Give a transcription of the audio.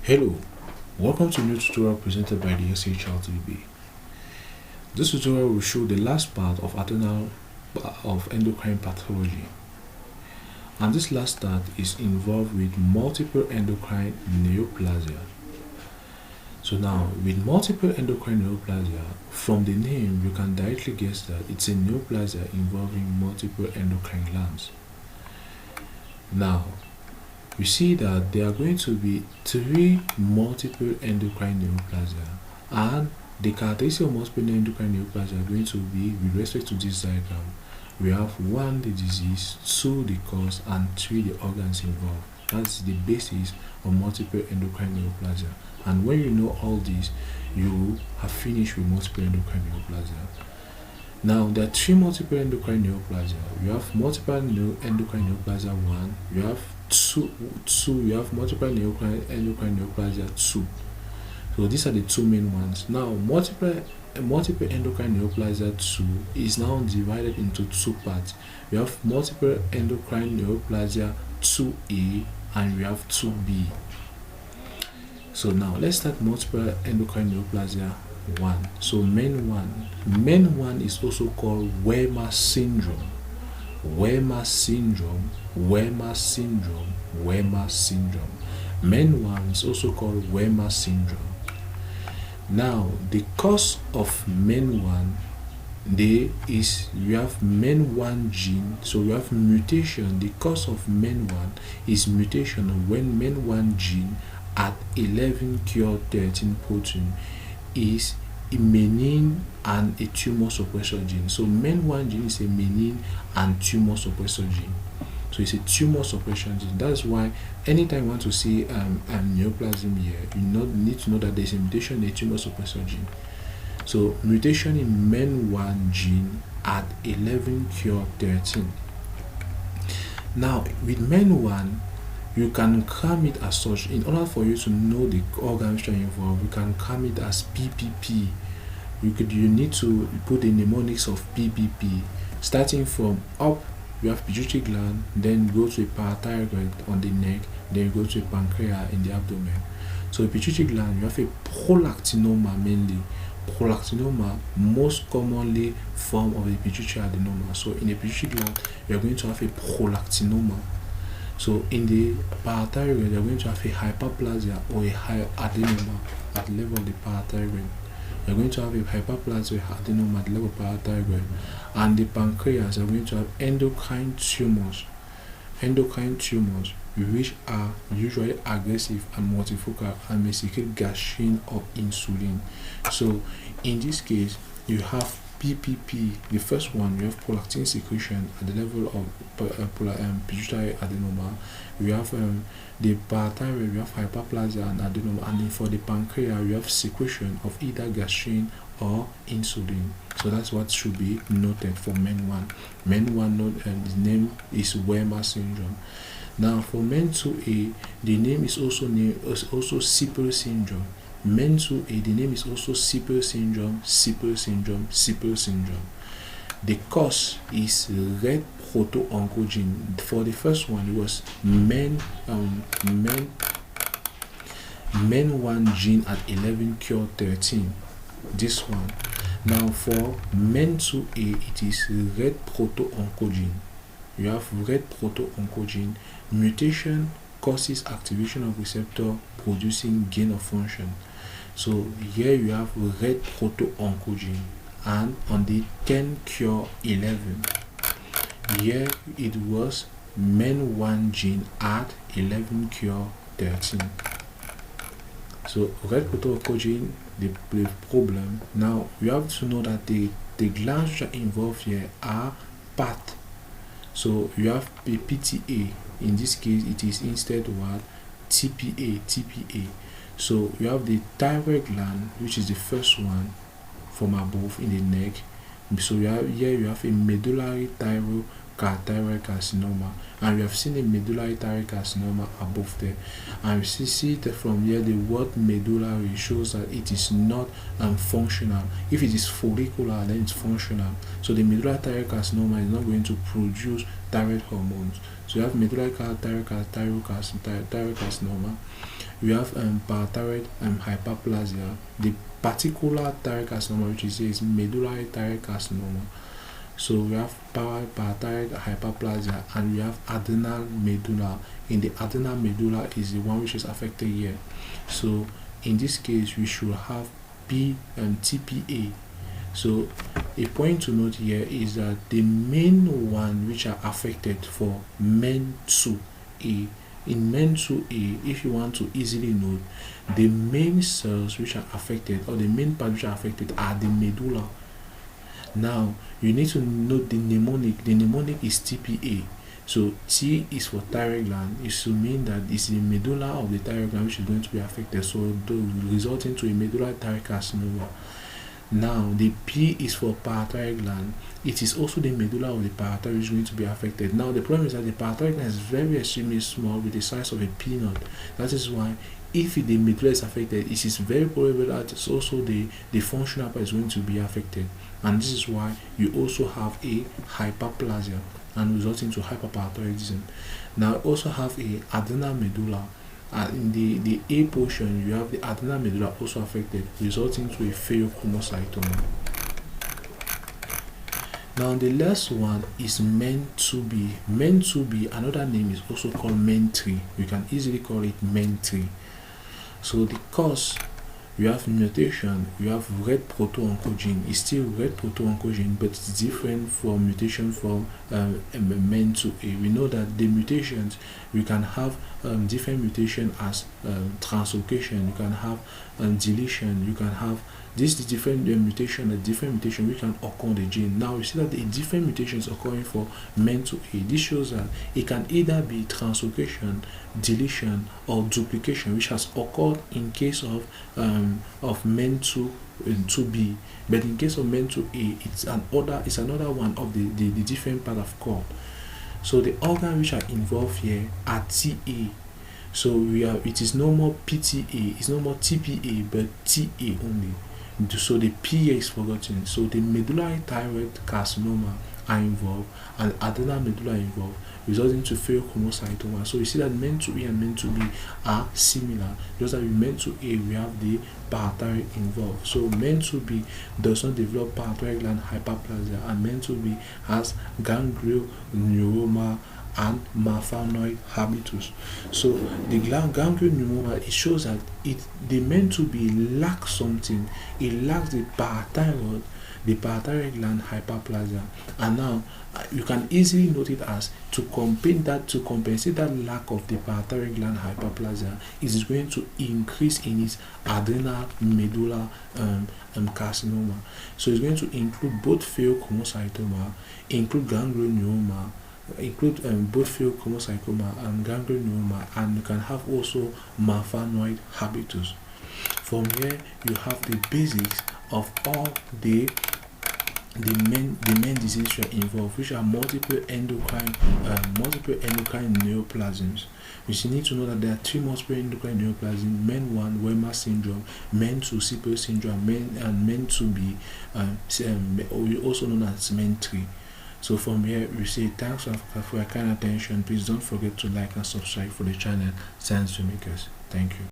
Hello, welcome to a new tutorial presented by the SHRTB. This tutorial will show the last part of endocrine pathology, and this last part is involved with multiple endocrine neoplasia. So now, with multiple endocrine neoplasia, from the name you can directly guess that it's a neoplasia involving multiple endocrine glands. Now, we see that there are going to be three multiple endocrine neoplasia, and the characteristics of multiple endocrine neoplasia are going to be, with respect to this diagram, we have 1, the disease, 2, the cause, and 3, the organs involved. That's the basis of multiple endocrine neoplasia. And when you know all this, you have finished with multiple endocrine neoplasia. Now, there are three multiple endocrine neoplasia. You have multiple endocrine neoplasia 1, you have you have multiple endocrine neoplasia 2. So these are the two main ones. Now, multiple endocrine neoplasia 2 is now divided into two parts. We have multiple endocrine neoplasia 2A and we have 2B. So now let's start multiple endocrine neoplasia 1. So MEN 1 is also called Weber syndrome. Weber syndrome. MEN 1 is also called Weber syndrome. Now, the cause of MEN 1, we have MEN 1 gene, so we have mutation. The cause of MEN 1 is mutation when MEN 1 gene at 11q13 protein is a menin and a tumor suppressor gene. So MEN 1 gene is a menin and tumor suppressor gene. So it's a tumor suppression gene. That's why anytime you want to see neoplasm here, you need to know that there's a mutation in a tumor suppressor gene. So mutation in MEN 1 gene at 11q13. Now with MEN 1, you can cram it as such. In order for you to know the organs involved, you can cram it as PPP. You need to put the mnemonics of PPP, starting from up. You have pituitary gland, then go to a parathyroid on the neck, then go to a pancreas in the abdomen. So pituitary gland, you have a prolactinoma mainly. Prolactinoma most commonly form of a pituitary adenoma. So in a pituitary gland, you are going to have a prolactinoma. So in the parathyroid, you are going to have a hyperplasia or a high adenoma at the level of the parathyroid. You are going to have a hyperplasia or adenoma at the level of parathyroid. And the pancreas, are going to have endocrine tumors, which are usually aggressive and multifocal and may secrete gastrin or insulin. So in this case, you have PPP. The first one, you have prolactin secretion at the level of pituitary adenoma. We have the parathyroid, we have hyperplasia and adenoma, and then for the pancreas, we have secretion of either gastrin or insulin. So that's what should be noted for MEN 1. MEN 1 the name is Weber syndrome. Now for MEN 2A, the name is also CPL syndrome. MEN 2A, the name is also CPL syndrome. The cause is red proto-oncogene. For the first one, it was MEN 1 gene at 11q13. This one. Now for MEN 2A, it is red proto-oncogene. You have red proto-oncogene. Mutation causes activation of receptor producing gain of function. So here you have red proto-oncogene, and on the 10q11, here it was MEN 1 gene at 11q13. So red proto-oncogene, the problem. Now you have to know that the glands which are involved here are path. So you have a PTA. In this case, it is instead what TPA. So you have the thyroid gland, which is the first one from above in the neck. So you have a medullary thyroid carcinoma, and we have seen a medullary thyroid carcinoma above there, and we see that from here the word medullary shows that it is not functional. If it is follicular, then it's functional. So the medullary thyroid carcinoma is not going to produce thyroid hormones. So you have medullary thyroid carcinoma. We have parathyroid hyperplasia. The particular thyroid carcinoma which is medullary thyroid carcinoma. So we have parathyroid hyperplasia, and we have adrenal medulla. In the adrenal medulla is the one which is affected here. So in this case we should have TPA. So a point to note here is that the main one which are affected for MEN2A, in MEN2A, if you want to easily note, the main cells which are affected, or the main part which are affected, are the medulla. Now you need to note the mnemonic. The mnemonic is TPA. So T is for thyroid gland. It should mean that it's the medulla of the thyroid gland which is going to be affected, so resulting to a medullary thyroid carcinoma. Now the P is for parathyroid gland. It is also the medulla of the parathyroid which is going to be affected. Now the problem is that the parathyroid gland is very extremely small, with the size of a peanut. That is why if the medulla is affected, it is very probable that it's also the functional part is going to be affected, and this is why you also have a hyperplasia and resulting to hyperparathyroidism. Now also have a adrenal medulla. In the A portion, you have the adrenal medulla also affected, resulting to a pheochromocytoma. Now the last one is MEN2B. MEN2B, another name, is also called MEN3. You can easily call it MEN3. So the cause, you have mutation, you have red proto-oncogene. It's still red proto-oncogene, but it's different from mutation from MEN2A. We know that the mutations, we can have different mutation as translocation, you can have deletion, you can have this different mutation, a different mutation which can occur in the gene. Now we see that the different mutations occurring for MEN2A. This shows that it can either be translocation, deletion, or duplication, which has occurred in case of MEN2B. But in case of MEN2A, it's another one of the different part of cord. So the organ which are involved here are TA. So it is no more PTA, it's no more TPA, but TA only. So the PA is forgotten. So the medullary thyroid carcinoma are involved, and adrenal medulla are involved, resulting to pheochromocytoma. So you see that MEN2A and MEN2B are similar. Just like with MEN2A, we have the parathyroid involved. So MEN2B does not develop parathyroid gland hyperplasia, and MEN2B has ganglioneuroma and malformoid habitus. So the ganglioneuroma, it shows that the MEN2B lacks something. It lacks the parathyroid gland hyperplasia, and now you can easily note it as to compensate that lack of the parathyroid gland hyperplasia. It is going to increase in its adrenal medulla carcinoma. So it's going to include both pheochromocytoma, include ganglioneuroma, include both pheochromocytoma and ganglioneuroma, and you can have also malformoid habitus. From here you have the basics of all the main diseases which are involved, which are multiple endocrine neoplasms. You need to know that there are three multiple endocrine neoplasms: MEN1 Weber syndrome, MEN2 CPO syndrome, and MEN2B, also known as MEN3. So from here we say thanks for your kind attention. Please don't forget to like and subscribe for the channel Science Filmmakers. Thank you.